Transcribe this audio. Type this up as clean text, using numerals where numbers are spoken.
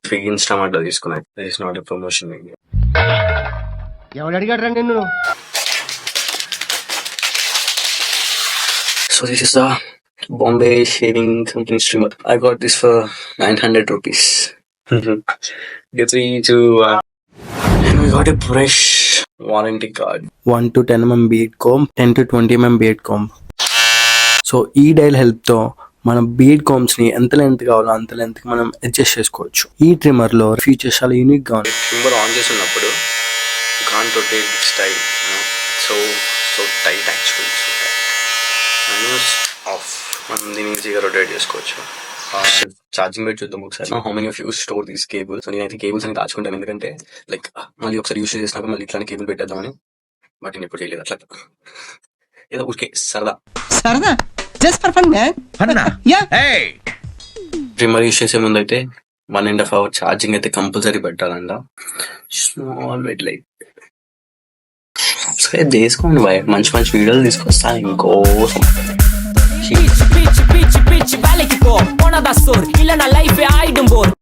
Free Instamart లో తీసుకున్నా. It's not a promotion. ఎవడు అడిగాడు రా నిన్ను? So this is a Bombay shaving company trimmer. I got this for 900 rupees. Get 3 to and we got a brush warranty card. 1 to 10 mm beard comb, 10 to 20 mm beard comb. So ఈ dial help తో మన bead combs ని ఎంత length కావాలో అంత length కి మనం adjust చేసుకోవచ్చు. ఈ ట్రిమ్మర్ లో ఫీచర్స్ చాలా యూనిక్ గా ఉన్నాయి. ట్రిమ్మర్ ఆన్ చేసి ఉన్నప్పుడు can't rotate style, so tight actually. Of మనం దీన్ని ఈజీగా రొటేట్ చేసుకోవచ్చు. ఛార్జింగ్ పెట్టి చూద్దాం ఒకసారి. How many of you store these cables? So నేనైతే కేబుల్స్ అని దాచుకుంటాను, ఎందుకంటే లైక్ మళ్ళీ ఒకసారి యూస్ చేసినాక మళ్ళీ ఇట్లానే కేబుల్ పెట్టేద్దామని. బట్ నేను ఎప్పుడు చేయలేదు అట్లా, ఏదో ఊరికే సరదా. Just for fun man. Yeah. Trimmer use చేసే ముందు అయితే 1.5 hour ఛార్జింగ్ అయితే కంపల్సరీ పెట్టాలంట. స్మాల్ వెయిట్ లైక్ చేసుకోండి బాయ్, మంచి మంచి వీడియోలు తీసుకొస్తాను ఇంకోసం.